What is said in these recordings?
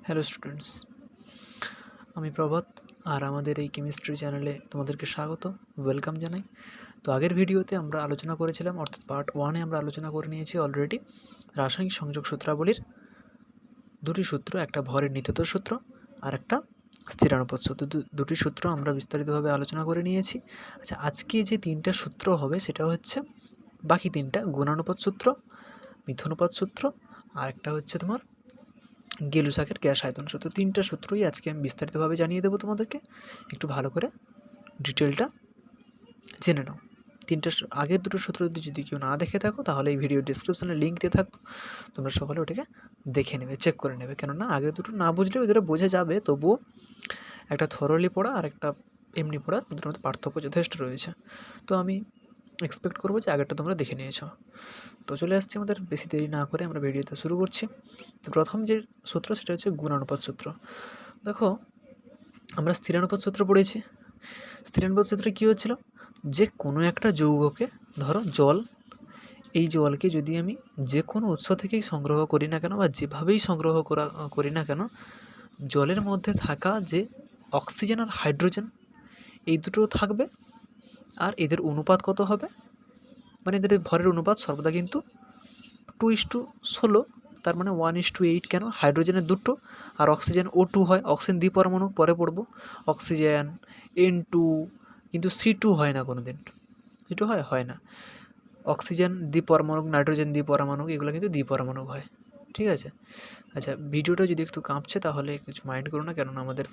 Hello students, আমি প্রভাত আর আমাদের এই কেমিস্ট্রি চ্যানেলে তোমাদেরকে স্বাগত, ওয়েলকাম জানাই। তো আগের ভিডিওতে আমরা আলোচনা করেছিলাম, অর্থাৎ পার্ট 1-এ আমরা আলোচনা করে নিয়েছি অলরেডি রাসায়নিক সংযোগ সূত্রাবলীর দুটি সূত্র, একটা ভরের নিত্যতার সূত্র আর একটা স্থিরানুপাত সূত্র। দুটি সূত্র আমরা বিস্তারিতভাবে আলোচনা করে নিয়েছি। আচ্ছা, আজকে যে তিনটা সূত্র হবে সেটা হচ্ছে বাকি তিনটা: গুণানুপাত সূত্র, মিথ্যানুপাত সূত্র আর একটা হচ্ছে তোমার গেলুসাকের গ্যাস আয়তন সূত্র। তিনটা সূত্রই আজকে আমি বিস্তারিতভাবে জানিয়ে দেবো তোমাদেরকে। একটু ভালো করে ডিটেলটা জেনে নাও। আগের দুটো সূত্র যদি কেউ না দেখে থাকো তাহলে এই ভিডিও ডিসক্রিপশনে লিঙ্ক দিয়ে থাকবো, তোমরা সকলে ওটাকে দেখে নেবে, চেক করে নেবে। কেননা আগের দুটো না বুঝলে ওই দুটো বোঝা যাবে, তবুও একটা থরলি পড়া আর একটা এমনি পড়া, ওদের মধ্যে পার্থক্য যথেষ্ট রয়েছে। তো আমি এক্সপেক্ট করবো যে আগেরটা তোমরা দেখে নিয়েছো। তো চলে আসছি, আমাদের বেশি দেরি না করে আমরা ভিডিওতে শুরু করছি। তো প্রথম যে সূত্র সেটা হচ্ছে গুণানুপাত সূত্র। দেখো, আমরা স্থিরানুপাত সূত্র পড়েছি। স্থিরানুপাত সূত্রে কী হচ্ছিল, যে কোনো একটা যৌগকে, ধরো জল, এই জলকে যদি আমি যে কোনো উৎস থেকেই সংগ্রহ করি না কেন বা যেভাবেই সংগ্রহ করি না কেন, জলের মধ্যে থাকা যে অক্সিজেন আর হাইড্রোজেন এই দুটো থাকবে। আর এদের অনুপাত কত হবে, মানে এদের ভরের অনুপাত সর্বদা কিন্তু 2:16, তার মানে 1:8। কেন? হাইড্রোজেনের দুটো আর অক্সিজেন O2 হয়, অক্সিজেন দ্বিপরমাণু, পরে পড়বো অক্সিজেন N2, কিন্তু C2 হয় না কোনো দিন। C2 হয় না। অক্সিজেন দ্বিপরমাণুক, নাইট্রোজেন দ্বিপরমাণুক, এগুলো কিন্তু দ্বিপরমাণুক হয়। ঠিক আছে? আচ্ছা, ভিডিওটা যদি একটু কাঁপছে তাহলে কিছু মাইন্ড করো না, কেননা আমাদের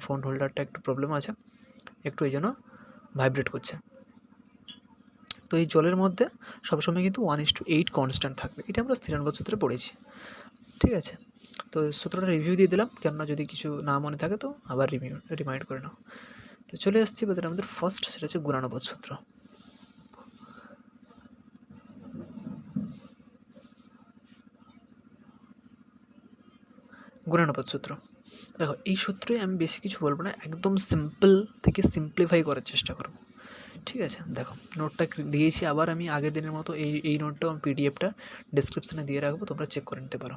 ফোন হোল্ডারটা একটু প্রবলেম আছে, একটু এই জন্য ভাইব্রেট করছে। তো এই জলের মধ্যে সবসময় কিন্তু 1:8 কনস্ট্যান্ট থাকবে, এটা আমরা স্থিরানুপাত সূত্রে পড়েছি। ঠিক আছে? তো সূত্রটা রিভিউ দিয়ে দিলাম, কেননা যদি কিছু না মনে থাকে তো আবার রিমাইন্ড করে নাও। তো চলে আসছি এবার আমাদের ফার্স্ট, সেটা হচ্ছে গুণানুপাত সূত্র। গুণানুপাত সূত্র, দেখো এই সূত্রে আমি বেশি কিছু বলবো না, একদম সিম্পল থেকে সিম্পলিফাই করার চেষ্টা করব। ঠিক আছে? দেখো, নোটটা দিয়েছি আবার আমি আগের দিনের মতো, এই নোটটাও আমি পিডিএফটা ডিসক্রিপশানে দিয়ে রাখবো, তোমরা চেক করে নিতে পারো।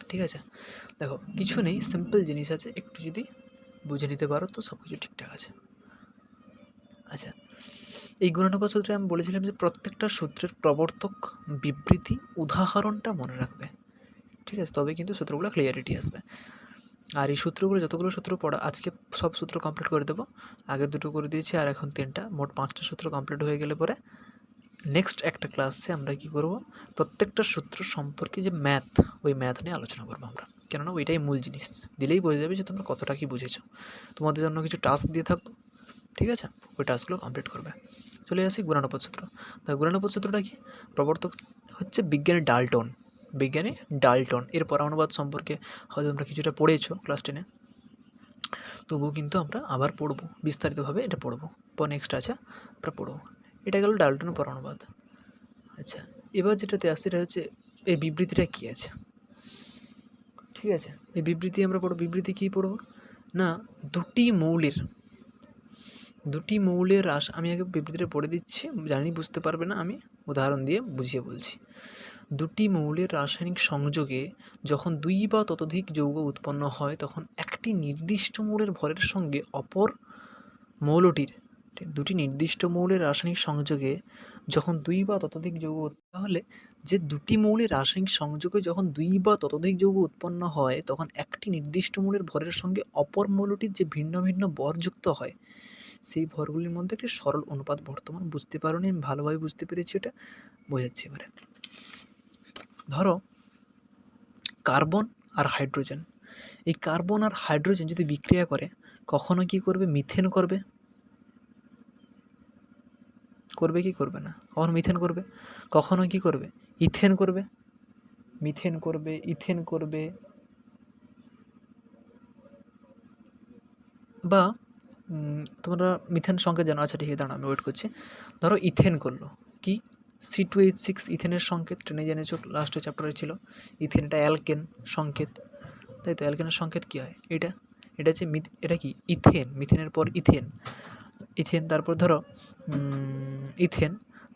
ঠিক আছে? দেখো, কিছু নেই, সিম্পল জিনিস আছে, একটু যদি বুঝে নিতে পারো তো সব কিছু ঠিকঠাক আছে। আচ্ছা, এই গুণানুপাত সূত্রে আমি বলেছিলাম যে প্রত্যেকটা সূত্রের প্রবর্তক, বিবৃতি, উদাহরণটা মনে রাখবে। ঠিক আছে? তবে কিন্তু সূত্রগুলো ক্লিয়ারিটি আসবে। আর এই সূত্রগুলো, যতগুলো সূত্র পড়া, আজকে সব সূত্র কমপ্লিট করে দেবো। আগের দুটো করে দিয়েছি আর এখন তিনটা, মোট 5টা সূত্র কমপ্লিট হয়ে গেলে পরে নেক্সট একটা ক্লাসে আমরা কি করব, প্রত্যেকটা সূত্র সম্পর্কে যে ম্যাথ, ওই ম্যাথ নিয়ে আলোচনা করবো আমরা। কেননা ওইটাই মূল জিনিস, দিলেই বোঝা যাবে যে তোমরা কতটা কি বুঝেছো। তোমাদের জন্য কিছু টাস্ক দিয়ে থাকবো, ঠিক আছে? ওই টাস্কগুলো কমপ্লিট করবে। চলে আসি গুণানুপাত সূত্র। তা গুণানুপাত সূত্রটা কি? প্রবর্তক হচ্ছে বিজ্ঞানী ডাল্টন। এর পরমাণুবাদ সম্পর্কে হয়তো তোমরা কিছুটা পড়েছো ক্লাস 10-এ, তবুও কিন্তু আমরা আবার পড়বো, বিস্তারিতভাবে এটা পড়বো। নেক্সট আছে আমরা পড়বো। এটা গেল ডাল্টনের পরমাণুবাদ। আচ্ছা, এবার যেটাতে আসছে সেটা হচ্ছে এই বিবৃতিটা কী আছে। ঠিক আছে? এই বিবৃতি আমরা পড়ব। বিবৃতি কী পড়ব না, দুটি মৌলের আমি আগে বিবৃতিটা পড়ে দিচ্ছি, জানি বুঝতে পারবে না, আমি উদাহরণ দিয়ে বুঝিয়ে বলছি। দুটি মৌলের রাসায়নিক সংযোগে যখন দুই বা ততোধিক যৌগ উৎপন্ন হয়, তখন একটি নির্দিষ্ট মৌলের ভরের সঙ্গে অপর মৌলটির, দুটি নির্দিষ্ট মৌলের রাসায়নিক সংযোগে যখন দুই বা ততোধিক যৌগ, তাহলে যে দুটি মৌলের রাসায়নিক সংযোগে যখন দুই বা ততোধিক যৌগ উৎপন্ন হয়, তখন একটি নির্দিষ্ট মৌলের ভরের সঙ্গে অপর মৌলটির যে ভিন্ন ভিন্ন ভর যুক্ত হয়, সেই ভরগুলির মধ্যে একটি সরল অনুপাত বর্তমান। বুঝতে পারোনি? আমি ভালোভাবে বুঝতে পেরেছি, এটা বোঝাচ্ছি এবারে। ধরো কার্বন আর হাইড্রোজেন, এই কার্বন আর হাইড্রোজেন যদি বিক্রিয়া করে, কখনো কি করবে, মিথেন করবে কি করবে না? কখনো মিথেন করবে, কখনো কি করবে, ইথেন করবে, মিথেন করবে, ইথেন করবে, বা তোমরা মিথেন সংকেত জানো? আচ্ছা ঠিক আছে, দাঁড়াও আমি ওয়েট করছি। ধরো ইথেন করলো, কি C2H6 ইথেনের সংকেত, ট্রেনে জেনেছো, লাস্টের চ্যাপ্টারে ছিল। ইথেন এটা অ্যালকেন সংকেত, তাই তো? অ্যালকেনের সংকেত কী হয়? এটা হচ্ছে এটা কি ইথেন, মিথেনের পর ইথেন, তারপর ধরো ইথেন,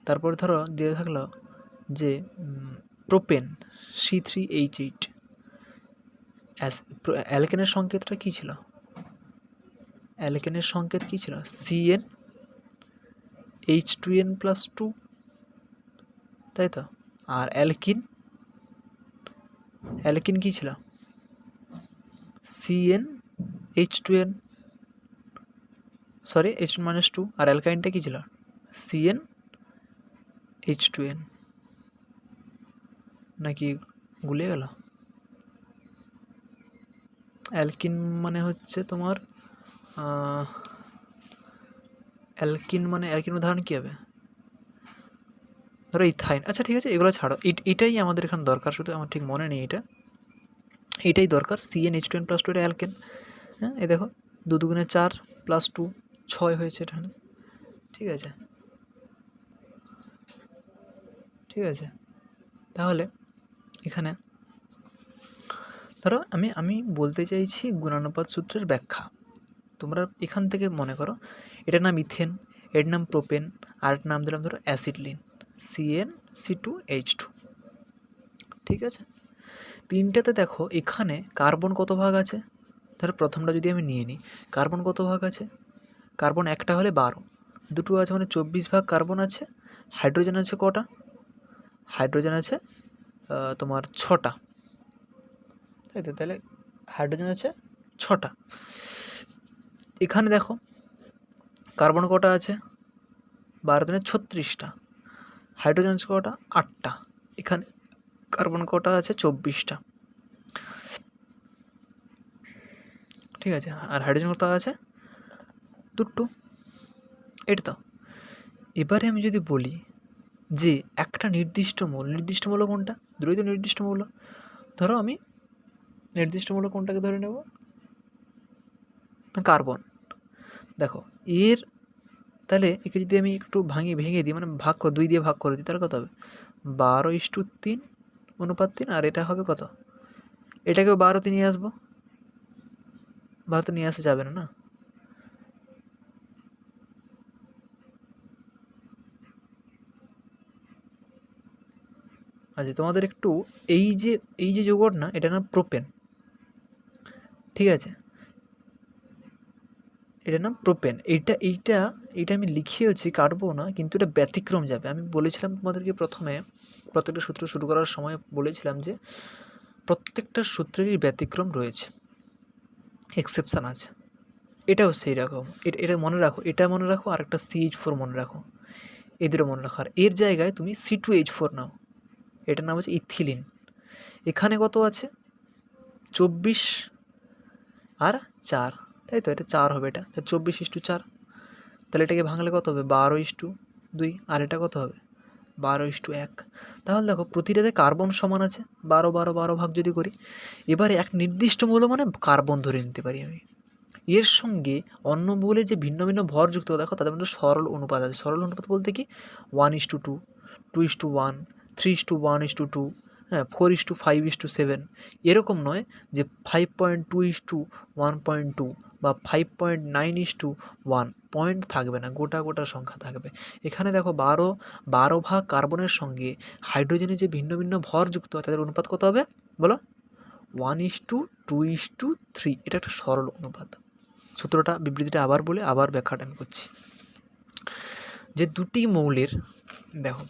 তারপর ধরো দিয়ে থাকলো যে প্রোপেন, C3H8, অ্যালকেনের সংকেতটা কী ছিল? অ্যালকেনের সংকেত কী ছিল? CN H2n+2, তাই তো। আর অ্যালকিন কী ছিল? CN H2n, sorry H2-2। আর অ্যালকাইনটা কী ছিল? CN H2n। নাকি গুলিয়ে গেল? অ্যালকিন মানে হচ্ছে তোমার অ্যালকিন উদাহরণ কী হবে? ধরো ইথাইন। আচ্ছা ঠিক আছে, এগুলো ছাড়ো, এটাই আমাদের এখানে দরকার, শুধু আমার ঠিক মনে নেই এটাই দরকার। CnH2n+2 এটা অ্যালকেন। হ্যাঁ, এই দেখো 2 2 4 + 2 6 হয়েছে এখানে। ঠিক আছে, ঠিক আছে। তাহলে এখানে ধরো আমি বলতে চাইছি গুণানুপাত সূত্রের ব্যাখ্যা। তোমরা এখান থেকে মনে করো এটার নাম ইথেন, এর নাম প্রোপেন, আর নাম দিলাম ধরো অ্যাসিডলিন, CnC2H2। ঠিক আছে, তিনটাতে দেখো এখানে কার্বন কত ভাগ আছে। ধরো প্রথমটা যদি আমি নিয়ে নিই, কার্বন কত ভাগ আছে? কার্বন একটা হলে 12, দুটো আছে মানে 24 ভাগ কার্বন আছে। হাইড্রোজেন আছে কটা? হাইড্রোজেন আছে তোমার 6টা, তাই তো। তাহলে হাইড্রোজেন আছে 6টা। এখানে দেখো কার্বন কটা আছে? 12 × 36টা। হাইড্রোজেন আছে কটা? 8টা। এখানে কার্বন কটা আছে? 24টা। ঠিক আছে, আর হাইড্রোজেন কত আছে? 2টো। এটা তো। এবারে আমি যদি বলি যে একটা নির্দিষ্ট মৌল কোনটা? দুটোই তো নির্দিষ্ট মৌল। ধরো আমি নির্দিষ্ট মৌল কোনটাকে ধরে নেব? না, কার্বন। দেখো এর তাহলে একে যদি আমি একটু ভেঙে দিই, মানে 2 দিয়ে ভাগ করে দিই, তাহলে কত হবে? 12:3 অনুপাত 3। আর এটা হবে কত? এটাকেও 12তে নিয়ে আসবো। 12তে নিয়ে আসা যাবে না, না? আচ্ছা, তোমাদের একটু এই যে যৌগর না, এটা না প্রোপেন। ঠিক আছে, এটার নাম প্রোপেন। এইটা আমি লিখিয়েছি, কাটবো না, কিন্তু এটা ব্যতিক্রম যাবে। আমি বলেছিলাম তোমাদেরকে প্রথমে প্রত্যেকটা সূত্র শুরু করার সময় বলেছিলাম যে প্রত্যেকটা সূত্রেরই ব্যতিক্রম রয়েছে, এক্সেপশান আছে। এটাও সেই রকম। এটা মনে রাখো, এটা মনে রাখো, আর একটা CH4 মনে রাখো, এদেরও মনে রাখো। আর এর জায়গায় তুমি C2H4 নাও, এটার নাম হচ্ছে ইথিলিন। এখানে কত আছে? 24 আর 4, তাই তো। এটা 4 হবে, এটা 24:4। তাহলে এটাকে ভাঙলে কত হবে? 12:2। আর এটা কত হবে? 12:1। তাহলে দেখো প্রতিটাতে কার্বন সমান আছে, 12 12 12 ভাগ যদি করি। এবারে এক নির্দিষ্ট মৌল মানে কার্বন ধরে নিতে পারি আমি। এর সঙ্গে অন্য মৌলে যে ভিন্ন ভিন্ন ভরযুক্ত, দেখো তাদের মধ্যে সরল অনুপাত আছে। সরল অনুপাত বলতে কি? 1:2, 2:1, 3:1:2, হ্যাঁ, 4:5:7। এরকম নয় যে 5.2:1.2 বা 5.9:1। পয়েন্ট থাকবে না, গোটা সংখ্যা থাকবে। এখানে দেখো 12 ভাগ কার্বনের সঙ্গে হাইড্রোজেনের যে ভিন্ন ভিন্ন ভরযুক্ত তাদের অনুপাত কত হবে বলো? 1:2:3। এটা একটা সরল অনুপাত। সূত্রটা, বিবৃতিটা আবার বলে আবার ব্যাখ্যাটা আমি করছি। যে দুটি মৌলের, দেখো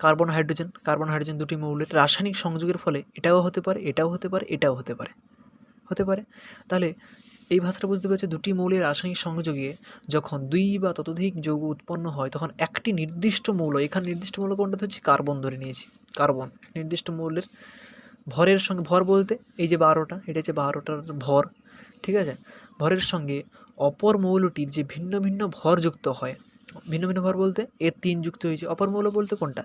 কার্বন হাইড্রোজেন দুটি মৌলের রাসায়নিক সংযোগের ফলে এটাও হতে পারে, এটাও হতে পারে, এটাও হতে পারে। তাহলে এই ভাষাটা বুঝতে পেরেছো? দুটি মৌলের রাসায়নিক সংযোগে যখন 2 বা ততোধিক যৌগ উৎপন্ন হয়, তখন একটি নির্দিষ্ট মৌল, এখানে নির্দিষ্ট মৌল কোনটা হচ্ছে? কার্বন ধরে নিয়েছি। কার্বন নির্দিষ্ট মৌলের ভরের সঙ্গে, ভর বলতে এই যে 12টা, এটা হচ্ছে 12টার ভর। ঠিক আছে, ভরের সঙ্গে অপর মৌলটির যে ভিন্ন ভিন্ন ভর যুক্ত হয়, ভিন্ন ভিন্ন ভর বলতে এর 3 যুক্ত হয়েছে। অপর মৌল বলতে কোনটা?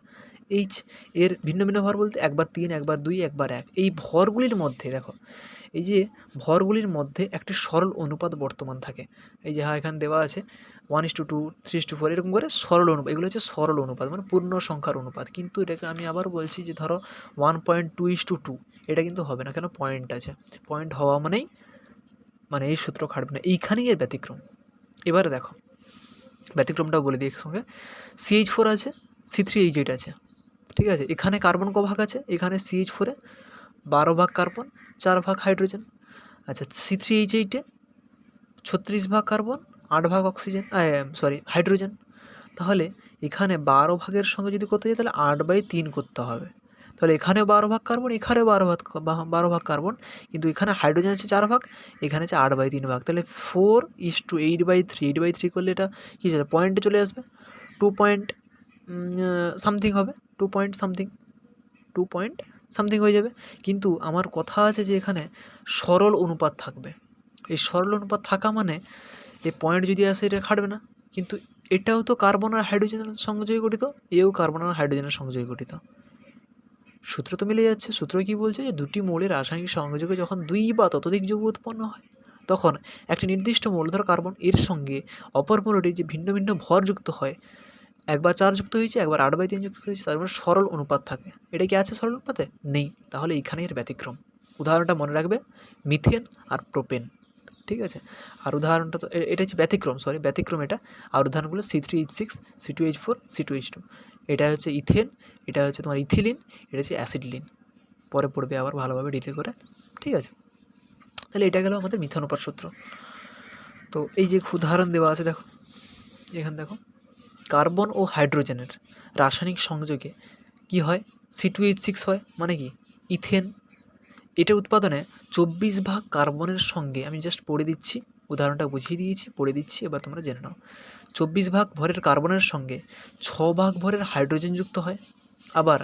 H। এর ভিন্ন ভিন্ন ভর বলতে একবার 3, একবার 2, একবার 1। এই ভরগুলির মধ্যে দেখো, এই যে ভরগুলির মধ্যে একটি সরল অনুপাত বর্তমান থাকে। এই যে হ্যাঁ, এখানে দেওয়া আছে 1:2, 3:4, এরকম করে সরল অনুপাত। এগুলো হচ্ছে সরল অনুপাত, মানে পূর্ণ সংখ্যার অনুপাত। কিন্তু এটাকে আমি আবার বলছি যে ধরো 1.2:2, এটা কিন্তু হবে না। কেন? পয়েন্ট আছে। পয়েন্ট হওয়া মানেই মানে এই সূত্র খাটবে না, এইখানেই এর ব্যতিক্রম। এবারে দেখো ব্যতিক্রমটাও বলে দিই একসঙ্গে। CH4 আছে, C3H8 আছে। ঠিক আছে, এখানে কার্বন ক ভাগ আছে? এখানে CH4-এ 12 ভাগ কার্বন, 4 ভাগ হাইড্রোজেন। আচ্ছা C3H8 36 ভাগ কার্বন, 8 ভাগ অক্সিজেন, হাইড্রোজেন। তাহলে এখানে 12 ভাগের সঙ্গে যদি করতে যাই তাহলে 8/3 করতে হবে। তাহলে এখানে 12 ভাগ কার্বন, এখানেও 12 ভাগ কার্বন, কিন্তু এখানে হাইড্রোজেন আছে 4 ভাগ, এখানে আছে 8/3 ভাগ। তাহলে 4:8/3, 8/3 করলে এটা কী যাবে, পয়েন্টে চলে আসবে। 2 পয়েন্ট সামথিং হবে, 2 পয়েন্ট সামথিং হয়ে যাবে। কিন্তু আমার কথা আছে যে এখানে সরল অনুপাত থাকবে। এই সরল অনুপাত থাকা মানে এই পয়েন্ট যদি আসে এটা খাটবে না। কিন্তু এটাও তো কার্বন আর হাইড্রোজেনের সংযোগে গঠিত, এও কার্বন আর হাইড্রোজেনের সংযোগে গঠিত। সূত্র তো মিলে যাচ্ছে। সূত্র কি বলছে যে দুটি মৌলের রাসায়নিক সংযোগে যখন 2 বা ততোধিক যৌগ উৎপন্ন হয়, তখন একটি নির্দিষ্ট মূলধর কার্বন এর সঙ্গে অপর মৌলটির যে ভিন্ন ভিন্ন ভর যুক্ত হয়, একবার 4 যুক্ত হয়েছে, একবার 8/3 যুক্ত হয়েছে, তার মানে সরল অনুপাত থাকে। এটা কি আছে সরল অনুপাতে? নেই। তাহলে এইখানে এর ব্যতিক্রম। উদাহরণটা মনে রাখবে, মিথেন আর প্রোপেন। ঠিক আছে, আর উদাহরণটা তো এটা হচ্ছে ব্যতিক্রম এটা। আর উদাহরণগুলো C3H6, C2H4, C2H2। এটা হচ্ছে ইথেন, এটা হচ্ছে তোমার ইথিলিন, এটা হচ্ছে অ্যাসিডলিন। পরে পড়বে আবার ভালোভাবে ডিটেল করে। ঠিক আছে, তাহলে এটা গেল আমাদের মিথেন অনুপাত সূত্র। তো এই যে উদাহরণ দেওয়া আছে দেখো, এখানে দেখো কার্বন ও হাইড্রোজেনের রাসায়নিক সংযোগে কি হয়, C2H6 হয়, মানে কি ইথেন। এটা উৎপাদনে 24 ভাগ কার্বনের সঙ্গে, আমি জাস্ট পড়ে দিচ্ছি, উদাহরণটা বুঝিয়ে দিয়েছি, পড়ে দিচ্ছি, এবার তোমরা জেনে নাও। 24 ভাগ ভরের কার্বনের সঙ্গে 6 ভাগ ভরের হাইড্রোজেন যুক্ত হয়। আবার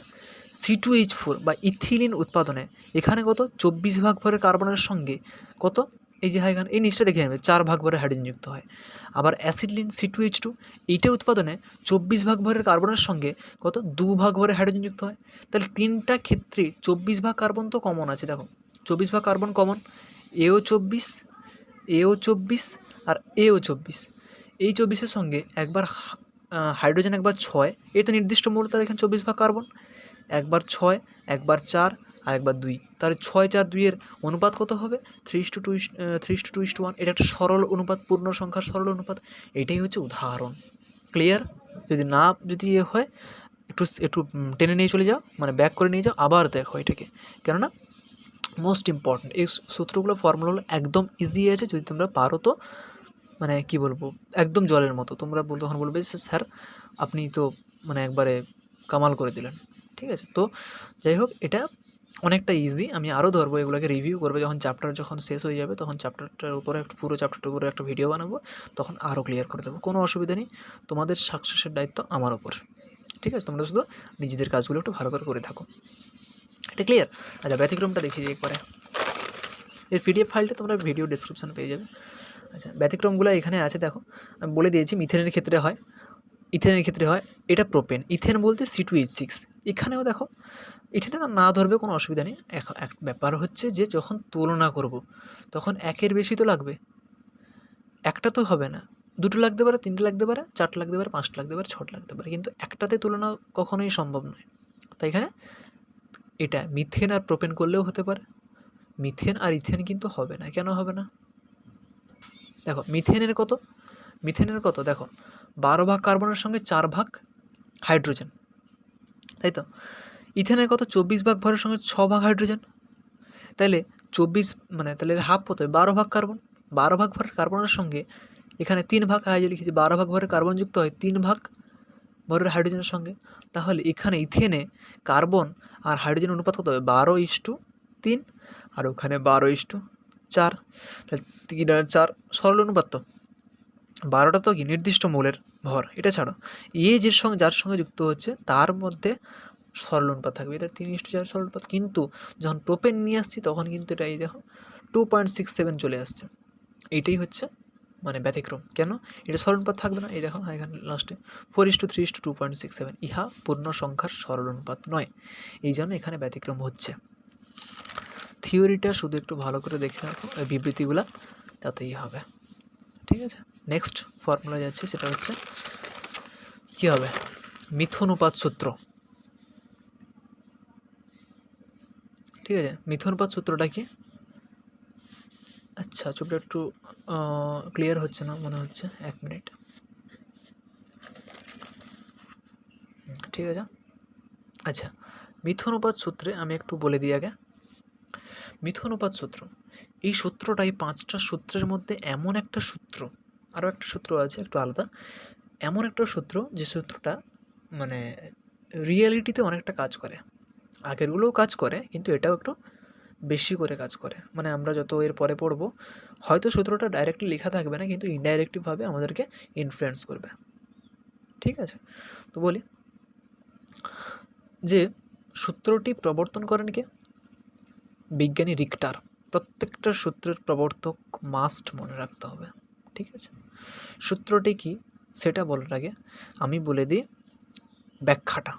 C2H4 বা ইথিলিন উৎপাদনে এখানে কত, 24 ভাগ ভরের কার্বনের সঙ্গে কত, এই যে এখানে এই নিচটা দেখে নেবে, 4 ভাগ ভরের হাইড্রোজেন যুক্ত হয়। আবার অ্যাসিডলিন C2H2, এইটা উৎপাদনে 24 ভাগ ভরের কার্বনের সঙ্গে কত, 2 ভাগ ভরের হাইড্রোজেন যুক্ত হয়। তাহলে তিনটা ক্ষেত্রে 24 ভাগ কার্বন তো কমন আছে। দেখো 24 ভাগ কার্বন কমন, এও 24 আর এও 24। এই 24-এর সঙ্গে একবার হাইড্রোজেন, একবার 6, এই তো নির্দিষ্ট মূলতা দেখেন 24 ভাগ কার্বন, একবার 6, একবার 4 আর একবার 2। তাহলে 6, 4, 2 এর অনুপাত কত হবে, 3:2:1। এটা একটা সরল অনুপাত, পূর্ণ সংখ্যার সরল অনুপাত। এটাই হচ্ছে উদাহরণ। ক্লিয়ার? যদি হয় একটু টেনে নিয়ে চলে যাও, মানে ব্যাক করে নিয়ে যাও, আবার দেখো এটাকে, কেননা মোস্ট ইম্পর্ট্যান্ট। এই সূত্রগুলো, ফর্মুলাগুলো একদম ইজি আছে, যদি তোমরা পারো তো মানে কি বলবো, একদম জলের মতো। তোমরা তখন বলবে যে স্যার আপনি তো মানে একবারে কামাল করে দিলেন। ঠিক আছে, তো যাই হোক, এটা অনেকটা ইজি। আমি আরও ধরবো, এগুলোকে রিভিউ করবো যখন চ্যাপ্টার শেষ হয়ে যাবে, তখন চ্যাপ্টারটার উপরে পুরো চ্যাপ্টারটার উপরে একটা ভিডিও বানাবো, তখন আরও ক্লিয়ার করে দেবো। কোনো অসুবিধা নেই, তোমাদের সাকসেসের দায়িত্ব আমার ওপর। ঠিক আছে, তোমরা শুধু নিজেদের কাজগুলো একটু ভালো করে থাকো। এটা ক্লিয়ার? আচ্ছা, ব্যতিক্রমটা দেখিয়ে দিই একবারে। এর PDF ফাইলটা তোমরা ভিডিও ডিসক্রিপশানে পেয়ে যাবে। আচ্ছা, ব্যতিক্রমগুলো এখানে আছে দেখো, আমি বলে দিয়েছি। মিথেনের ক্ষেত্রে হয়, ইথেনের ক্ষেত্রে হয়, এটা প্রোপেন। ইথেন বলতে C2H6। এখানেও দেখো, এখানে না ধরবে, কোনো অসুবিধা নেই। এক ব্যাপার হচ্ছে যে যখন তুলনা করব তখন একের বেশি তো লাগবে, একটা তো হবে না, 2টো লাগতে পারে, 3টে লাগতে পারে, 4টে লাগতে পারে, 5টে লাগতে পারে, 6টে লাগতে পারে, কিন্তু একটাতে তুলনা কখনোই সম্ভব নয়। তাই এখানে এটা মিথেন আর প্রোপেন করলেও হতে পারে, মিথেন আর ইথেন কিন্তু হবে না। কেন হবে না? দেখো মিথেনের কত দেখো, 12 ভাগ কার্বনের সঙ্গে 4 ভাগ হাইড্রোজেন, তাই তো। ইথেনের কত, 24 ভাগ ভরের সঙ্গে 6 ভাগ হাইড্রোজেন। তাহলে 24 মানে তাহলে হাফ কত, 12 ভাগ কার্বন। 12 ভাগ ভরের কার্বনের সঙ্গে এখানে 3 ভাগ, যে লিখেছি 12 ভাগ ভরের কার্বন যুক্ত হয় 3 ভাগ ভরের হাইড্রোজেনের সঙ্গে। তাহলে এখানে ইথেনে কার্বন আর হাইড্রোজেন অনুপাত কত হবে, 12:3, আর ওখানে 12:4। তাহলে 3 আর 4 সরল অনুপাত তো। 12টা তো কি নির্দিষ্ট মৌলের ভর, এটা ছাড়ো যার সঙ্গে যুক্ত হচ্ছে তার মধ্যে সরল অনুপাত থাকবে, এটা 3:4 সরল অনুপাত। কিন্তু যখন প্রোপেন নিয়ে আসছি তখন কিন্তু এটা এই দেখো 2.67 চলে আসছে। এইটাই হচ্ছে মানে ব্যতিক্রম। কেন? এটা সরল অনুপাত থাকবে না। এই দেখো এখানে লাস্টে 4:3:2.67, ইহা পূর্ণ সংখ্যার সরল অনুপাত নয়, এই জন্য এখানে ব্যতিক্রম হচ্ছে। থিওরিটা শুধু একটু ভালো করে দেখে রাখো, এই বিবৃতিগুলা, তাতেই হবে। ঠিক আছে, নেক্সট ফর্মুলা যাচ্ছে, সেটা হচ্ছে কি হবে, মিথনুপাত সূত্র। ঠিক আছে, মিথনুপাত সূত্রটা কি? আচ্ছা, ছবিটা একটু ক্লিয়ার হচ্ছে না মনে হচ্ছে, 1 মিনিট। ঠিক আছে, আচ্ছা, মিথনুপাত সূত্রে আমি একটু বলে দিই আগে। মিথনুপাত সূত্র, এই সূত্রটাই 5টা সূত্রের মধ্যে এমন একটা সূত্র, আরও একটা সূত্র আছে একটু আলাদা, এমন একটা সূত্র যে সূত্রটা মানে রিয়েলিটিতে অনেকটা কাজ করে। আগেরগুলোও কাজ করে কিন্তু এটাও একটু বেশি করে কাজ করে। মানে আমরা যত এর পরে পড়বো হয়তো সূত্রটা ডাইরেক্টলি লেখা থাকবে না কিন্তু ইনডাইরেক্টলিভাবে আমাদেরকে ইনফ্লুয়েন্স করবে। ঠিক আছে, তো বলি যে সূত্রটি প্রবর্তন করেন কে? বিজ্ঞানী রিক্টার। প্রত্যেকটা সূত্রের প্রবর্তক মাস্ট মনে রাখতে হবে। ঠিক আছে, সূত্রটি কি সেটা বলার আগে আমি বলে দিই ব্যাখ্যাটা।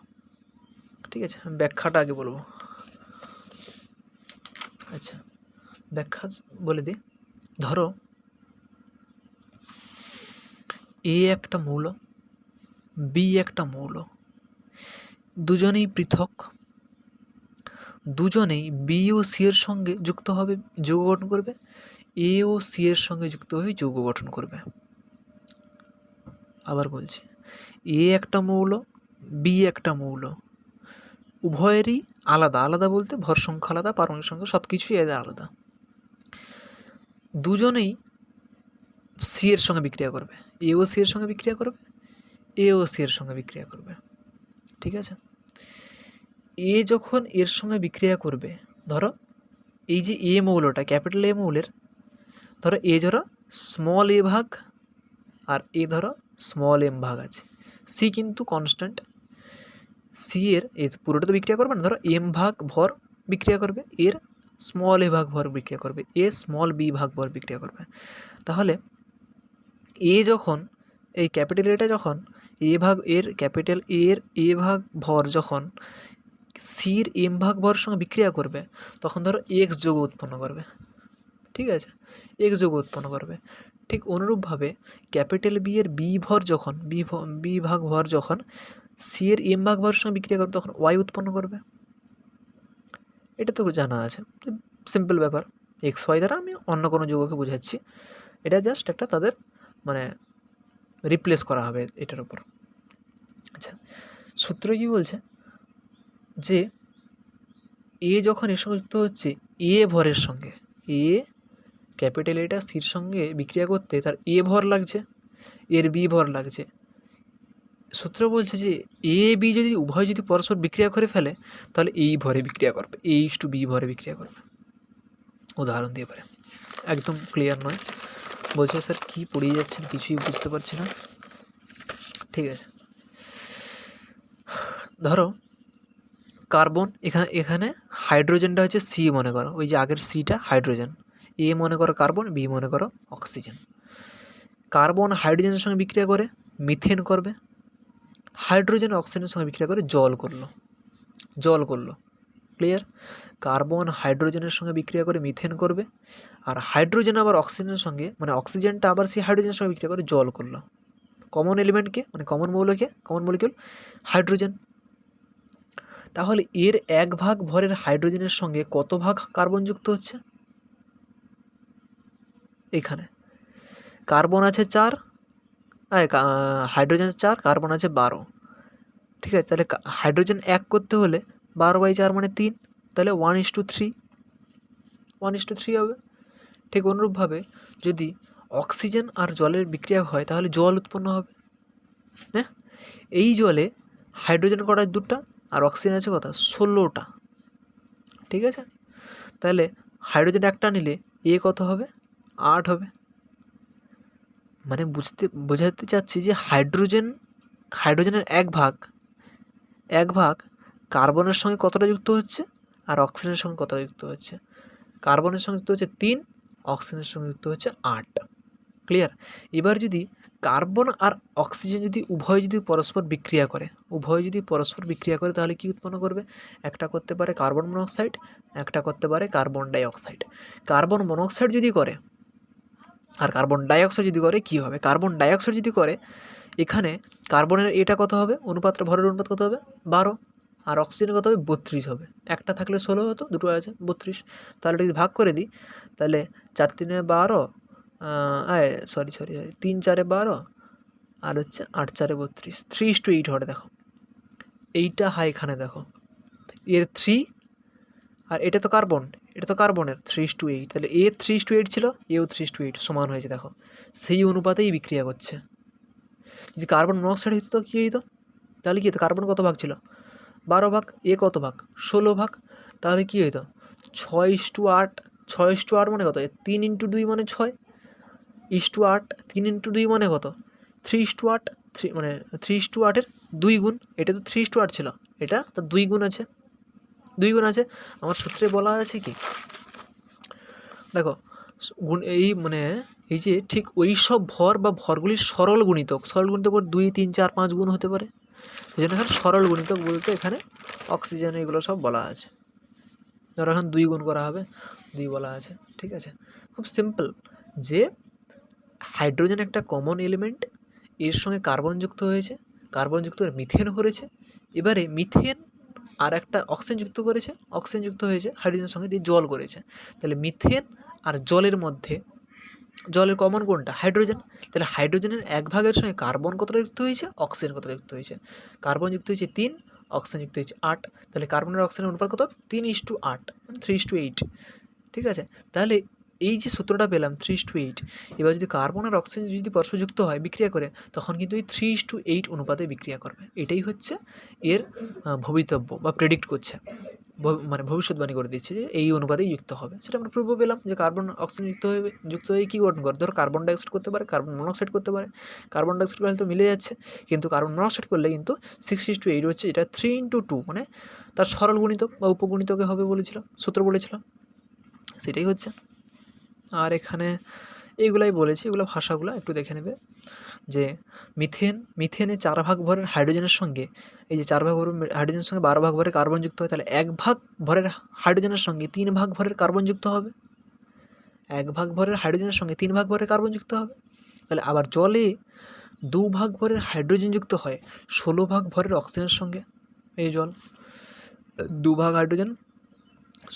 ঠিক আছে, আমি ব্যাখ্যাটা আগে বলবো। আচ্ছা, ব্যাখ্যা বলে দিই। ধরো এ একটা মৌল, বি একটা মৌল, দুজনেই পৃথক, দুজনেই বি ও সি এর সঙ্গে যুক্ত হবে, যৌগ গঠন করবে, এ ও সি এর সঙ্গে যুক্ত হয়ে যৌগ গঠন করবে। আবার বলছি, এ একটা মৌল, বি একটা মৌল, উভয়েরই আলাদা আলাদা বলতে ভর সংখ্যা আলাদা, পারমাণবিক সংখ্যা সব কিছুই এদের আলাদা, দুজনেই সি এর সঙ্গে বিক্রিয়া করবে, এ ও সি এর সঙ্গে বিক্রিয়া করবে, এ ও সি এর সঙ্গে বিক্রিয়া করবে। ঠিক আছে, এ যখন এর সঙ্গে বিক্রিয়া করবে, ধরো এই যে এ মৌলটা ক্যাপিটাল এ মৌলের, ধরো এ ধরো স্মল এ ভাগ আর এ ধরো স্মল এম ভাগ আছে, সি কিন্তু কনস্ট্যান্ট, সি এর এই পুরোটা তো বিক্রিয়া করবে না, ধরো এম ভাগ ভর বিক্রিয়া করবে, এর স্মল এ ভাগ ভর বিক্রিয়া করবে, এ স্মল বি ভাগ ভর বিক্রিয়া করবে। তাহলে এ যখন এই ক্যাপিটাল এটা যখন এ ভাগ এর ক্যাপিটাল এর এ ভাগ ভর যখন সির এম ভাগ ভরের সঙ্গে বিক্রিয়া করবে তখন ধরো এক্স যৌগ উৎপন্ন করবে। ঠিক আছে, এক্স যৌগ উৎপন্ন করবে। ঠিক অনুরূপভাবে ক্যাপিটাল বি এর বি ভর যখন বি ভাগ ভর যখন সি এর এম ভাগ ভরের সঙ্গে বিক্রিয়া করবে তখন ওয়াই উৎপন্ন করবে। এটা তো জানা আছে, সিম্পল ব্যাপার। এক্স ওয়াই দ্বারা আমি অন্য কোনো যৌগকে বোঝাচ্ছি, এটা জাস্ট একটা তাদের মানে রিপ্লেস করা হবে এটার উপর। আচ্ছা, সূত্র কি বলছে যে এ যখন এর সঙ্গে যুক্ত হচ্ছে এ ভরের সঙ্গে, এ ক্যাপিটাল এটা সির সঙ্গে বিক্রিয়া করতে তার এ ভর লাগছে, এর বি ভর লাগছে। সূত্র বলছে যে এ বি যদি উভয় যদি পরস্পর বিক্রিয়া করে ফেলে তাহলে এই ভরে বিক্রিয়া করবে, এ ইস টু বি ভরে বিক্রিয়া করবে। উদাহরণ দিয়ে পারে, একদম ক্লিয়ার নয়। বলছে স্যার কী পড়িয়ে যাচ্ছেন, কিছুই বুঝতে পারছি না। ঠিক আছে, ধরো কার্বন, এখানে হাইড্রোজেনটা হচ্ছে সি মনে করো, ওই যে আগের সিটা হাইড্রোজেন, এ মনে করো কার্বন, বি মনে করো অক্সিজেন। কার্বন হাইড্রোজেনের সঙ্গে বিক্রিয়া করে মিথেন করবে, হাইড্রোজেন অক্সিজেনের সঙ্গে বিক্রিয়া করে জল করলো। ক্লিয়ার? কার্বন হাইড্রোজেনের সঙ্গে বিক্রিয়া করে মিথেন করবে, আর হাইড্রোজেন আবার অক্সিজেনের সঙ্গে, মানে অক্সিজেনটা আবার সেই হাইড্রোজেনের সঙ্গে বিক্রিয়া করে জল করলো। কমন এলিমেন্টকে, মানে কমন মলিকিউল হাইড্রোজেন। তাহলে এর এক ভাগ ভরের হাইড্রোজেনের সঙ্গে কত ভাগ কার্বন যুক্ত হচ্ছে? এখানে কার্বন আছে 4, হাইড্রোজেন 4, কার্বন আছে 12। ঠিক আছে, তাহলে হাইড্রোজেন 1 করতে হলে 12/4 মানে 3, তাহলে 1:3 হবে। ঠিক অনুরূপভাবে যদি অক্সিজেন আর জলের বিক্রিয়া হয় তাহলে জল উৎপন্ন হবে। হ্যাঁ, এই জলে হাইড্রোজেন কটা? 2টা, আর অক্সিজেন আছে কত? 16টা। ঠিক আছে, তাহলে হাইড্রোজেন একটা নিলে এ কত হবে? 8 হবে। মানে বোঝাতে চাচ্ছি যে হাইড্রোজেনের এক ভাগ কার্বনের সঙ্গে কতটা যুক্ত হচ্ছে আর অক্সিজেনের সঙ্গে কতটা যুক্ত হচ্ছে? কার্বনের সঙ্গে যুক্ত হচ্ছে 3, অক্সিজেনের সঙ্গে যুক্ত হচ্ছে 8। ক্লিয়ার? এবার যদি কার্বন আর অক্সিজেন যদি উভয় যদি পরস্পর বিক্রিয়া করে তাহলে কি উৎপন্ন করবে? একটা করতে পারে কার্বন মনোক্সাইড, একটা করতে পারে কার্বন ডাইঅক্সাইড। কার্বন মনোক্সাইড যদি করে আর কার্বন ডাইঅক্সাইড যদি করে কী হবে? কার্বন ডাইঅক্সাইড যদি করে, এখানে কার্বনের এটা কত হবে? অনুপাতটা, ভরের অনুপাত কত হবে? 12, আর অক্সিজেনের কত হবে? 32 হবে। একটা থাকলে 16 হতো, দুটো আছে 32। তাহলে যদি ভাগ করে দিই তাহলে 4×3 = 12, 3×4 = 12, আর হচ্ছে 8×4 = 32, 3:8 হবে। দেখো এইটা হয় এখানে, দেখো এর 3 আর এটা তো কার্বন, এটা তো কার্বনের 3:8, তাহলে এ 3:8 ছিল, এও 3:8 সমান হয়েছে। দেখো সেই অনুপাতেই বিক্রিয়া করছে। যদি কার্বন মনোক্সাইড হইতো তো কী হইতো, তাহলে কী হতো, কার্বন কত ভাগ ছিল 12 ভাগ, এ কত ভাগ 16 ভাগ, তাহলে কী হইতো 6:8, 6:8 মানে কত, 3 × 2 মানে 6:8, 3 × 2 মানে কত 3:8, 3 মানে 3:8 2 গুণ, এটা তো 3:8 ছিল, এটা তার 2 গুণ আছে, 2 গুণ আছে। আমার সূত্রে বলা আছে কি, দেখো গুণ এই মানে এই যে ঠিক ওই সব ভর বা ভরগুলির সরল গুণিতক 2, 3, 4, 5 গুণ হতে পারে, সেই জন্য এখানে সরল গুণিতক বলতে এখানে অক্সিজেন এগুলো সব বলা আছে। ধরো এখন 2 গুণ করা হবে, 2 বলা আছে, ঠিক আছে। খুব সিম্পল, যে হাইড্রোজেন একটা কমন এলিমেন্ট, এর সঙ্গে কার্বন যুক্ত হয়েছে, কার্বন যুক্ত করে মিথেন করেছে, এবারে মিথেন আর একটা অক্সিজেন যুক্ত করেছে, অক্সিজেন যুক্ত হয়েছে হাইড্রোজেনের সঙ্গে, দিয়ে জল করেছে। তাহলে মিথেন আর জলের মধ্যে জলের কমন কোনটা, হাইড্রোজেন। তাহলে হাইড্রোজেনের 1 ভাগের সঙ্গে কার্বন কতটা যুক্ত হয়েছে, অক্সিজেন কতটা যুক্ত হয়েছে, কার্বন যুক্ত হয়েছে 3, অক্সিজেন যুক্ত হয়েছে 8। তাহলে কার্বনের অক্সিজেনের অনুপাত কত, 3:8, মানে 3:8, ঠিক আছে। তাহলে এই যে সূত্রটা পেলাম 3:8, এবার যদি কার্বন আর অক্সিজেন যদি পরস্পর যুক্ত হয় বিক্রিয়া করে, তখন কিন্তু এই 3:8 অনুপাতে বিক্রিয়া করবে। এটাই হচ্ছে এর ভবিতব্য বা প্রেডিক্ট করছে, মানে ভবিষ্যৎবাণী করে দিচ্ছে যে এই অনুপাতেই যুক্ত হবে। সেটা আমরা প্রুফও পেলাম যে কার্বন অক্সিজেন যুক্ত হয়ে কী গঠন করে, ধরো কার্বন ডাইঅক্সাইড করতে পারে, কার্বন মনোক্সাইড করতে পারে। কার্বন ডাইঅক্সাইড করলে তো মিলে যাচ্ছে, কিন্তু কার্বন মনোক্সাইড করলে কিন্তু 6:8 হচ্ছে, এটা 3 × 2 মানে তার সরল গুণিতক বা উপগুণিতকে হবে বলেছিল, সূত্র বলেছিল, সেটাই হচ্ছে। আর এখানে এইগুলাই বলেছি, এগুলো ভাষাগুলো একটু দেখে নেবে। যে মিথেনে 4 ভাগ ভরের হাইড্রোজেনের সঙ্গে, এই যে 4 ভাগ ভরের হাইড্রোজেনের সঙ্গে 12 ভাগ ভরের কার্বন যুক্ত হয়, তাহলে 1 ভাগ ভরের হাইড্রোজেনের সঙ্গে 3 ভাগ ভরের কার্বন যুক্ত হবে, 1 ভাগ ভরের হাইড্রোজেনের সঙ্গে 3 ভাগ ভরের কার্বন যুক্ত হবে। তাহলে আবার জলে 2 ভাগ ভরের হাইড্রোজেন যুক্ত হয় 16 ভাগ ভরের অক্সিজেনের সঙ্গে, এই জল 2 ভাগ হাইড্রোজেন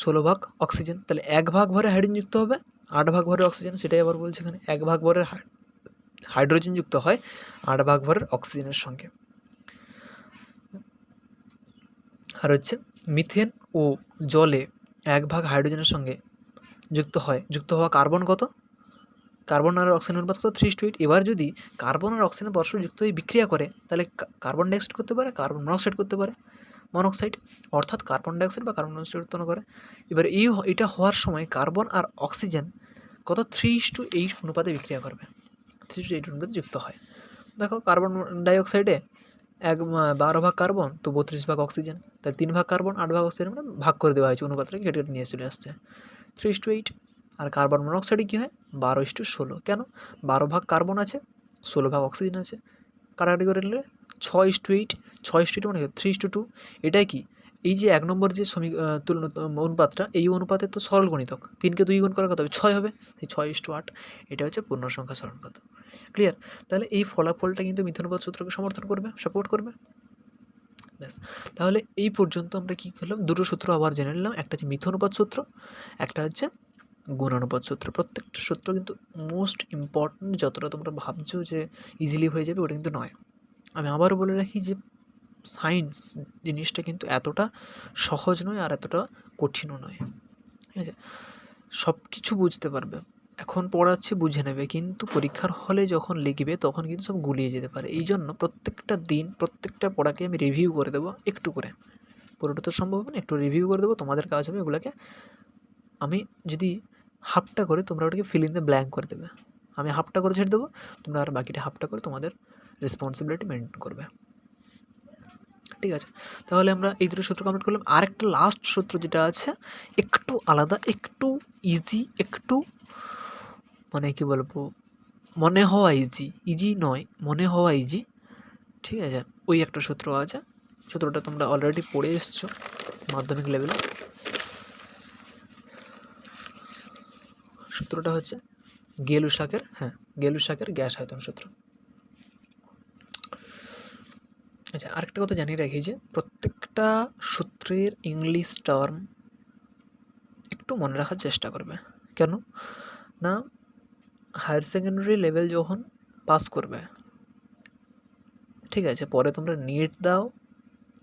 16 ভাগ অক্সিজেন, তাহলে 1 ভাগ ভরে হাইড্রোজেন যুক্ত হবে 8 ভাগ ভরে অক্সিজেন। সেটাই আবার বলছি এখানে 1 ভাগ ভরের হাইড্রোজেন যুক্ত হয় 8 ভাগ ভরের অক্সিজেনের সঙ্গে। আর হচ্ছে মিথেন ও জলে 1 ভাগ হাইড্রোজেনের সঙ্গে যুক্ত হওয়া কার্বন কত, কার্বন আর অক্সিজেন অনুপাত কত 3:8। এবার যদি কার্বন আর অক্সিজেন পরস্পর যুক্ত হয়ে বিক্রিয়া করে, তাহলে কার্বন ডাইঅক্সাইড করতে পারে, কার্বন মনোক্সাইড করতে পারে, মনোক্সাইড, অর্থাৎ কার্বন ডাইঅক্সাইড বা কার্বন মনোক্সাইড উৎপন্ন করে। এবার এটা হওয়ার সময় কার্বন আর অক্সিজেন কত 3:8 অনুপাতে বিক্রিয়া করবে, 3:8 অনুপাতে যুক্ত হয়। দেখো কার্বন ডাইঅক্সাইডে 12 ভাগ কার্বন তো 32 ভাগ অক্সিজেন, তাই 3 ভাগ কার্বন 8 ভাগ অক্সিজেন মানে ভাগ করে দেওয়া হয়েছে, অনুপাতটা কেটে কেটে নিয়ে চলে আসছে 3:8। আর কার্বন মনোক্সাইডে কী হয় 12:16, কেন 12 ভাগ কার্বন আছে 16 ভাগ অক্সিজেন আছে, কাটাকাটি করে নিলে 6:8, 6:8 মানে 3:2। এটাই কি, এই যে 1 নম্বর যে অনুপাতটা, এই অনুপাতের তো সরল গুণিতক, 3কে 2 গুণ করা কত হবে 6 হবে, সেই 6:8, এটা হচ্ছে পূর্ণ সংখ্যা সরলপাত। ক্লিয়ার? তাহলে এই ফলাফলটা কিন্তু মিথ্যানুপাত সূত্রকে সমর্থন করবে, সাপোর্ট করবে। ব্যাস, তাহলে এই পর্যন্ত আমরা কী করলাম, দুটো সূত্র আবার জেনে নিলাম, একটা হচ্ছে মিথ্যানুপাত সূত্র, একটা হচ্ছে গুণানুপাত সূত্র। প্রত্যেকটা সূত্র কিন্তু মোস্ট ইম্পর্ট্যান্ট, যতটা তোমরা ভাবছো যে ইজিলি হয়ে যাবে ওটা কিন্তু নয়। আমি আবারও বলে রাখি যে সায়েন্স জিনিসটা কিন্তু এতটা সহজ নয় আর এতটা কঠিনও নয়, ঠিক আছে। সব কিছু বুঝতে পারবে, এখন পড়াচ্ছি বুঝে নেবে, কিন্তু পরীক্ষার হলে যখন লিখবে তখন কিন্তু সব গুলিয়ে যেতে পারে। এই জন্য প্রত্যেকটা দিন প্রত্যেকটা পড়াকে আমি রিভিউ করে দেবো একটু করে, পুরোটা তো সম্ভব হবে না, একটু রিভিউ করে দেবো, তোমাদের কাজ হবে এগুলোকে আমি যদি হাফটা করে তোমরা ওটাকে ফিল ইন দ্য ব্ল্যাঙ্ক করে দেবে, আমি হাফটা করে ছেড়ে দেবো, তোমরা আর বাকিটা হাফটা করে তোমাদের রেসপন্সিবিলিটি মেনটেন করবে, ঠিক আছে। তাহলে আমরা এই দুটো সূত্র কমপ্লিট করলাম। আরেকটা লাস্ট সূত্র যেটা আছে একটু আলাদা, একটু ইজি, একটু মানে কী বলবো, মনে হওয়া ইজি নয়, মনে হওয়া ইজি, ঠিক আছে। ওই একটা সূত্র আছে, সূত্রটা তোমরা অলরেডি পড়ে এসছো মাধ্যমিক লেভেলে। সূত্রটা হচ্ছে গেলুসাকের গ্যাস আয়তন সূত্র। আচ্ছা, আরেকটা কথা জানিয়ে রাখি যে প্রত্যেকটা সূত্রের ইংলিশ টার্ম একটু মনে রাখার চেষ্টা করবে। কেন না, হায়ার সেকেন্ডারি লেভেল যখন পাস করবে, ঠিক আছে, পরে তোমরা নিট দাও,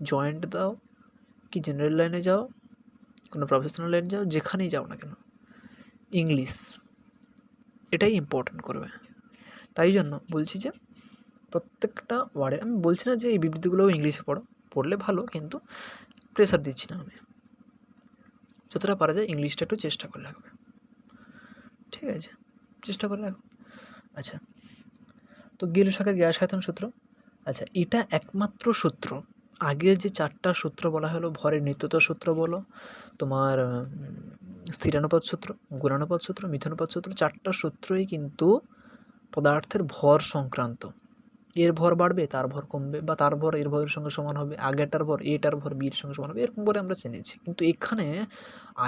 জয়েন্ট দাও, কি জেনারেল লাইনে যাও, কোনো প্রফেশনাল লাইন যাও, যেখানেই যাও না কেন, ইংলিশ এটাই ইম্পর্টেন্ট করবে। তাই জন্য বলছি যে প্রত্যেকটা ওয়ার্ডে, আমি বলছি না যে এই বিবৃতিগুলোও ইংলিশে পড়লে ভালো, কিন্তু প্রেশার দিচ্ছি না আমি। যতটা পারা যায় ইংলিশটা একটু চেষ্টা করে রাখবে, ঠিক আছে, চেষ্টা করে রাখো। আচ্ছা, তো গেলু শাকের গ্যাস আয়তন সূত্র, আচ্ছা এটা একমাত্র সূত্র। আগে যে 4টা সূত্র বলা হলো, ভরের নিত্যতা সূত্র বলো, তোমার স্থিরানুপাত সূত্র, গুণানুপাত সূত্র, মিথানুপাত সূত্র, 4টা সূত্রই কিন্তু পদার্থের ভর সংক্রান্ত। এর ভর বাড়বে, তার ভর কমবে, বা তার ভর এর ভরের সঙ্গে সমান হবে, আগেরটার ভর এটার ভর বির সঙ্গে সমান হবে, এরকম করে আমরা জেনেছি। কিন্তু এখানে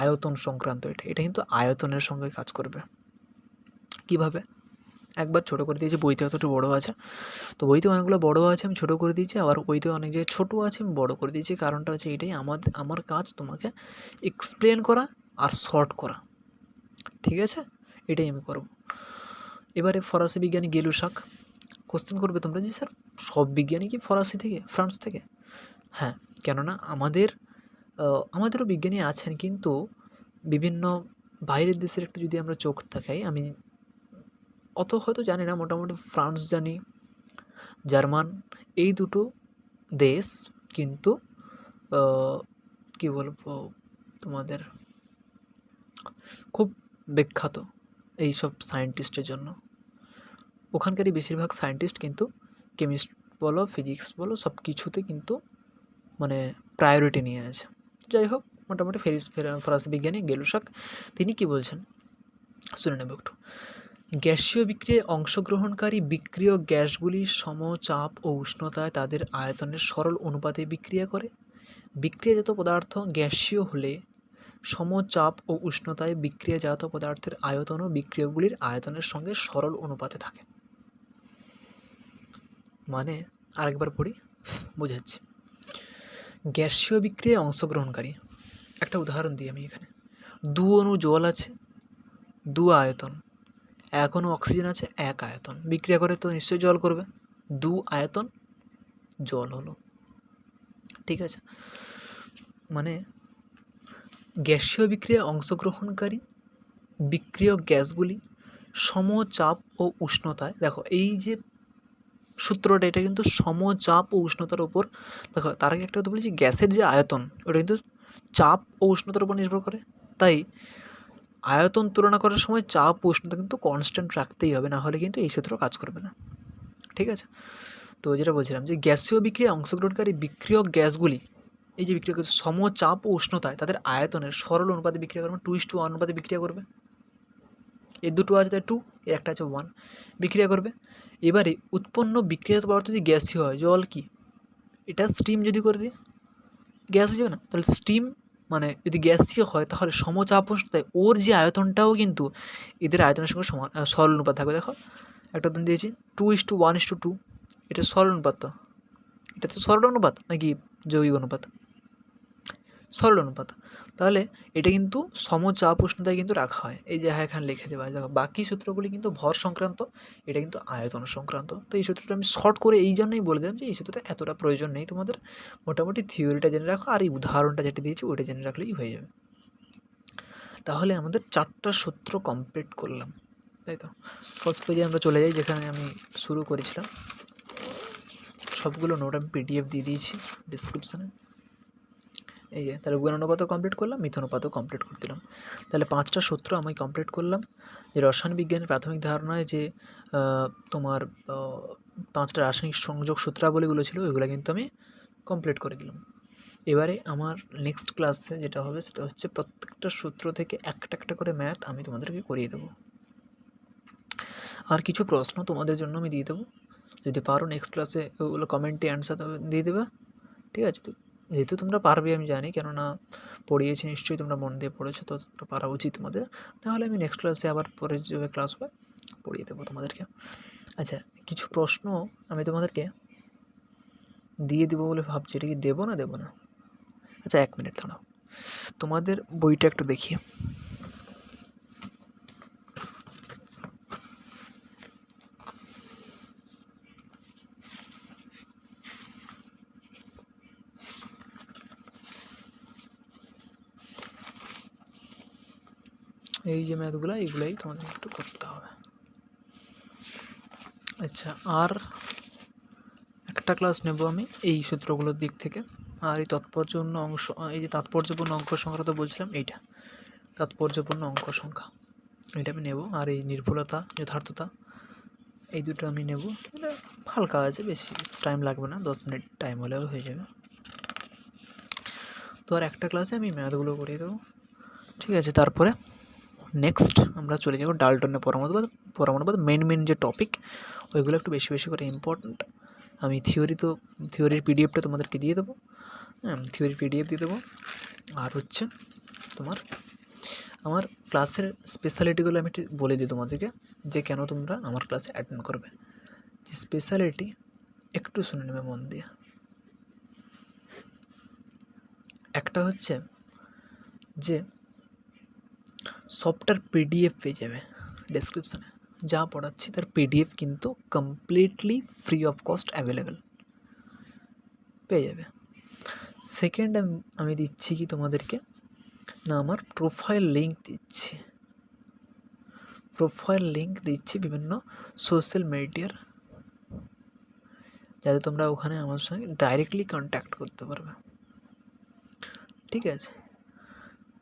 আয়তন সংক্রান্ত, এটা কিন্তু আয়তনের সঙ্গে কাজ করবে। কিভাবে? একবার ছোটো করে দিয়েছি, বইতে অতটা বড়ো আছে, তো বইতে অনেকগুলো বড়ো আছে, আমি ছোটো করে দিয়েছি, আবার বইতে অনেক জায়গায় ছোটো আছে, আমি বড়ো করে দিয়েছি। কারণটা হচ্ছে এটাই, আমার কাজ তোমাকে এক্সপ্লেন করা আর শর্ট করা, ঠিক আছে, এটাই আমি করব। এবারে ফরাসি বিজ্ঞানী গেলু শাক, কোশ্চেন করবে তোমরা যে স্যার সব বিজ্ঞানী কি ফরাসি থেকে, ফ্রান্স থেকে? হ্যাঁ, কেননা আমাদেরও বিজ্ঞানী আছেন, কিন্তু বিভিন্ন বাইরের দেশের একটু যদি আমরা চোখ দেখাই, আমি অত হয়তো জানি না, মোটামুটি ফ্রান্স জানি, জার্মান, এই দুটো দেশ কিন্তু কী বলবো তোমাদের খুব বিখ্যাত এইসব সায়েন্টিস্টের জন্য। ওখানকারই বেশিরভাগ সায়েন্টিস্ট কিন্তু কেমিস্ট বলো, ফিজিক্স বলো, সব কিছুতে কিন্তু মানে প্রায়োরিটি নিয়ে আছে। যাই হোক, মোটামুটি ফরাসি বিজ্ঞানী গেলু শাক, তিনি কি বলছেন শুনে নেব একটু। গ্যাসীয় বিক্রিয়ায় অংশগ্রহণকারী বিক্রিয় গ্যাসগুলি সমচাপ ও উষ্ণতায় তাদের আয়তনের সরল অনুপাতে বিক্রিয়া করে। বিক্রিয়াজাত পদার্থ গ্যাসীয় হলে সমচাপ ও উষ্ণতায় বিক্রিয়াজাত পদার্থের আয়তনও বিক্রিয়কগুলির আয়তনের সঙ্গে সরল অনুপাতে থাকে। মানে আরেকবার পড়ি, বোঝাচ্ছি। গ্যাসীয় বিক্রিয়ায় অংশগ্রহণকারী, একটা উদাহরণ দিই আমি এখানে। 2 অণু জল আছে, 2 আয়তন। 1 অণু অক্সিজেন আছে, 1 আয়তন। বিক্রিয়া করে তো নিশ্চয়ই জল করবে, 2 আয়তন জল হলো, ঠিক আছে। মানে গ্যাসীয় বিক্রিয়ায় অংশগ্রহণকারী বিক্রিয়ক গ্যাসগুলি সমচাপ ও উষ্ণতায়, দেখো এই যে সূত্রটা, এটা কিন্তু সমচাপ ও উষ্ণতার উপর, দেখো তার আগে একটা কথা বলেছি, গ্যাসের যে আয়তন ওটা কিন্তু চাপ ও উষ্ণতার উপর নির্ভর করে। তাই আয়তন তুলনা করার সময় চাপ ও উষ্ণতা কিন্তু কনস্ট্যান্ট রাখতেই হবে, না হলে কিন্তু এই সূত্র কাজ করবে না, ঠিক আছে। তো যেটা বলছিলাম যে গ্যাসীয় বিক্রিয়ায় অংশগ্রহণকারী বিক্রিয়ক গ্যাসগুলি, এই যে বিক্রিয়া করছে সমচাপ ও উষ্ণতায় তাদের আয়তনের সরল অনুপাতে বিক্রিয়া করবে, 2:1 অনুপাতে বিক্রিয়া করবে। এর দুটো আছে, তাই 2, এর একটা আছে 1, বিক্রিয়া করবে। এবারে উৎপন্ন বিক্রিয়াজাত পদার্থ যদি গ্যাসীয় হয়, জল কি, এটা স্টিম যদি করে দিই গ্যাস হয়ে যাবে না? তাহলে স্টিম মানে যদি গ্যাসীয় হয়, তাহলে সমচাপ উষ্ণতায় ওর যে আয়তনটাও কিন্তু এদের আয়তনের সঙ্গে সমান, সরল অনুপাত থাকবে। দেখো একটা উদাহরণ দিয়েছি, 2:1:2, এটা সরল অনুপাত। তো এটা তো সরল অনুপাত নাকি যৌগিক অনুপাত? সরল অনুপাত। তাহলে এটা কিন্তু সমচাপ উষ্ণতায় কিন্তু রাখা হয়, এই যে এখানে লিখে দেওয়া। দেখো বাকি সূত্রগুলি কিন্তু ভর সংক্রান্ত, এটা কিন্তু আয়তন সংক্রান্ত। তো এই সূত্রটা আমি শর্ট করে এই জন্যই বলে দিলাম যে এই সূত্রটা এতটা প্রয়োজন নেই তোমাদের, মোটামুটি থিওরিটা জেনে রাখো, আর এই উদাহরণটা যেটা দিয়েছি ওইটা জেনে রাখলেই হয়ে যাবে। তাহলে আমাদের 4টা সূত্র কমপ্লিট করলাম, তাই তো। ফার্স্ট পেজে আমরা চলে যাই, যেখানে আমি শুরু করেছিলাম। সবগুলো নোট আমি PDF দিয়ে দিয়েছি ডিসক্রিপশানে। এই যে তাহলে গুণানুপাতও কমপ্লিট করলাম, মিথানুপাতও কমপ্লিট করে দিলাম। তাহলে 5টা সূত্র আমি কমপ্লিট করলাম। যে রসায়ন বিজ্ঞানের প্রাথমিক ধারণায় যে তোমার 5টা রাসায়নিক সংযোগ সূত্রাবলীগুলো ছিল, ওইগুলো কিন্তু আমি কমপ্লিট করে দিলাম। এবারে আমার নেক্সট ক্লাসে যেটা হবে সেটা হচ্ছে প্রত্যেকটা সূত্র থেকে একটা একটা করে ম্যাথ আমি তোমাদেরকে করিয়ে দেবো। আর কিছু প্রশ্ন তোমাদের জন্য আমি দিয়ে দেবো, যদি পারো নেক্সট ক্লাসে ওগুলো কমেন্টে অ্যান্সার দিয়ে দেবে, ঠিক আছে। তো যেহেতু তোমরা পারবে আমি জানি, কেননা পড়িয়েছি নিশ্চয়ই, তোমরা মন দিয়ে পড়েছো, তো পারা উচিত তোমাদের। তাহলে আমি নেক্সট ক্লাসে আবার পরে যে ক্লাস হবে পড়িয়ে দেবো তোমাদেরকে। আচ্ছা, কিছু প্রশ্ন আমি তোমাদেরকে দিয়ে দেবো বলে ভাবছি, এটা কি দেবো না? আচ্ছা 1 মিনিট দাঁড়াও, তোমাদের বইটা একটু দেখি। এই যে ম্যাথগুলো এইগুলাই তোমাদের একটু করতে হবে। আচ্ছা, আর একটা ক্লাস নেব আমি এই সূত্রগুলোর দিক থেকে। আর এই তাৎপর্যপূর্ণ অংশ, এই যে তাৎপর্যপূর্ণ অঙ্ক সংখ্যাটা বলছিলাম, এইটা তাৎপর্যপূর্ণ অঙ্ক সংখ্যা, এটা আমি নেব। আর এই নির্ভুলতা, যথার্থতা, এই দুটো আমি নেব। এটা হালকা আছে, বেশি টাইম লাগবে না, 10 মিনিট টাইম হলেও হয়ে যাবে। তো আর একটা ক্লাসে আমি ম্যাথগুলো করিয়ে দেবো, ঠিক আছে। তারপরে নেক্সট আমরা চলে যাবো ডাল্টনের পরমাণুবাদ, মেন যে টপিক ওইগুলো একটু বেশি বেশি করে ইম্পর্ট্যান্ট। আমি থিওরির পিডিএফটা তোমাদেরকে দিয়ে দেবো, হ্যাঁ, থিওরির পিডিএফ দিয়ে দেবো। আর হচ্ছে তোমার আমার ক্লাসের স্পেশালিটিগুলো আমি একটু বলে দিই তোমাদেরকে, যে কেন তোমরা আমার ক্লাসে অ্যাটেন্ড করবে। যে স্পেশালিটি একটু শুনে নেবে মন দিয়ে। একটা হচ্ছে যে সফটওয়্যার পিডিএফ পেয়ে যাবে ডেসক্রিপশানে, যা পড়াচ্ছি তার পিডিএফ কিন্তু completely free of cost available পেয়ে যাবে। সেকেন্ড আমি দিচ্ছি কি তোমাদেরকে না, আমার প্রোফাইল লিঙ্ক দিচ্ছি বিভিন্ন সোশ্যাল মিডিয়ার, যাতে তোমরা ওখানে আমার সঙ্গে ডাইরেক্টলি কন্ট্যাক্ট করতে পারবে, ঠিক আছে।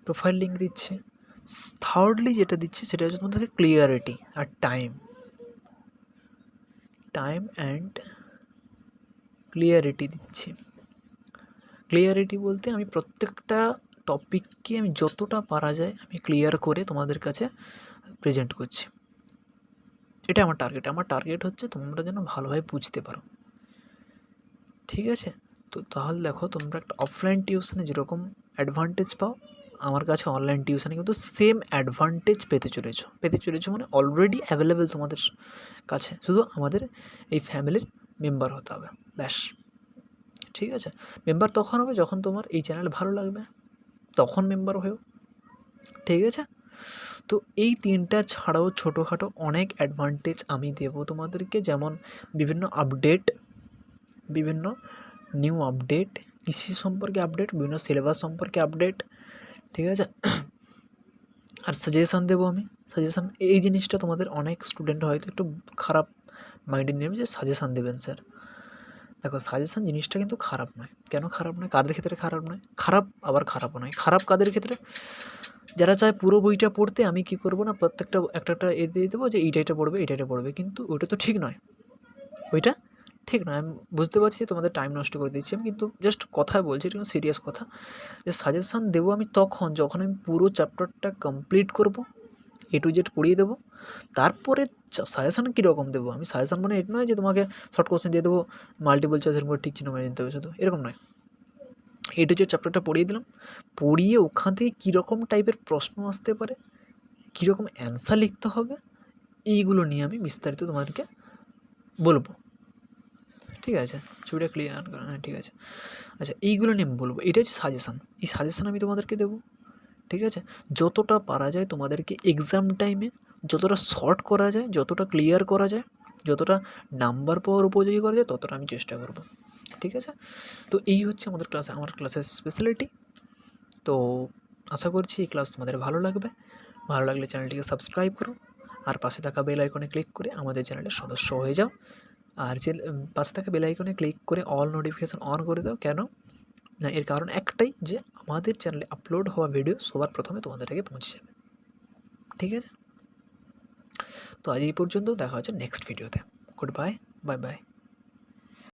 প্রোফাইল লিঙ্ক দিচ্ছি। থার্ডলি যেটা দিচ্ছি সেটা হচ্ছে তোমাদেরকে ক্লিয়ারিটি আর টাইম অ্যান্ড ক্লিয়ারিটি দিচ্ছি। ক্লিয়ারিটি বলতে আমি প্রত্যেকটা টপিককে আমি যতটা পারা যায় আমি ক্লিয়ার করে তোমাদের কাছে প্রেজেন্ট করছি। এটা আমার টার্গেট হচ্ছে তোমরা যেন ভালোভাবে বুঝতে পারো, ঠিক আছে। তো তাহলে দেখো, তোমরা একটা অফলাইন টিউশনে যেরকম অ্যাডভান্টেজ পাও, আমার কাছে অনলাইন টিউশনে কিন্তু সেম অ্যাডভান্টেজ পেতে চলেছো মানে অলরেডি অ্যাভেলেবেল তোমাদের কাছে, শুধু আমাদের এই ফ্যামিলির মেম্বার হতে হবে, ব্যাস, ঠিক আছে। মেম্বার তখন হবে যখন তোমার এই চ্যানেল ভালো লাগবে, তখন মেম্বার হয়েও, ঠিক আছে। তো এই তিনটা ছাড়াও ছোটোখাটো অনেক অ্যাডভান্টেজ আমি দেবো তোমাদেরকে, যেমন বিভিন্ন নিউ আপডেট, কৃষি সম্পর্কে আপডেট, বিভিন্ন সিলেবাস সম্পর্কে আপডেট, ঠিক আছে। আর সাজেশান দেবো আমি। এই জিনিসটা তোমাদের অনেক স্টুডেন্ট হয়তো একটু খারাপ মাইন্ডে নেবে, যে সাজেশান দেবেন স্যার। দেখো, সাজেশান জিনিসটা কিন্তু খারাপ নয়। কেন খারাপ নয়? কাদের ক্ষেত্রে খারাপ নয়? খারাপ আবার খারাপও নয়। খারাপ কাদের ক্ষেত্রে? যারা চায় পুরো বইটা পড়তে, আমি কি করবো না, প্রত্যেকটা একটা দিয়ে দেবো যে এইটা পড়বে, কিন্তু ওইটা তো ঠিক নয়, আমি বুঝতে পারছি তোমাদের টাইম নষ্ট করে দিচ্ছি আমি, কিন্তু জাস্ট কথা বলছি, এটা কিন্তু সিরিয়াস কথা। যে সাজেশান দেবো আমি যখন আমি পুরো চ্যাপ্টারটা কমপ্লিট করব, A to Z পড়িয়ে দেবো। তারপরে সাজেশান কীরকম দেবো আমি, সাজেশান মানে এটা নয় যে তোমাকে শর্ট কোশ্চেন দিয়ে দেবো, মাল্টিপল চয়েসের মধ্যে ঠিক চিহ্ন মেরে নিতে হবে শুধু, এরকম নয়। A to Z চ্যাপ্টারটা পড়িয়ে দিলাম, পড়িয়ে ওখান থেকে কীরকম টাইপের প্রশ্ন আসতে পারে, কীরকম অ্যান্সার লিখতে হবে, এইগুলো নিয়ে আমি বিস্তারিত তোমাদেরকে বলবো, ঠিক আছে। ছবিটা ক্লিয়ার করা, হ্যাঁ ঠিক আছে। আচ্ছা, এইগুলো নিয়ে আমি বলবো, এটা হচ্ছে সাজেশান। এই সাজেশান আমি তোমাদেরকে দেবো, ঠিক আছে। যতটা পারা যায় তোমাদেরকে এক্সাম টাইমে যতটা শর্ট করা যায়, যতটা ক্লিয়ার করা যায়, যতটা নাম্বার পাওয়ার উপযোগী করা যায়, ততটা আমি চেষ্টা করব, ঠিক আছে। তো এই হচ্ছে আমার ক্লাসের স্পেশালিটি। তো আশা করছি এই ক্লাস তোমাদের ভালো লাগবে। ভালো লাগলে চ্যানেলটিকে সাবস্ক্রাইব করো, আর পাশে থাকা বেল আইকনে ক্লিক করে আমাদের চ্যানেলের সদস্য হয়ে যাও। আর যে পাশে থাকা বেল আইকনে ক্লিক করে অল নোটিফিকেশান অন করে দাও। কেন না, এর কারণ একটাই, যে আমাদের চ্যানেলে আপলোড হওয়া ভিডিও সবার প্রথমে তোমাদের আগে পৌঁছে যাবে, ঠিক আছে। তো আজ এই পর্যন্ত, দেখা হচ্ছে নেক্সট ভিডিওতে। Good bye, bye bye.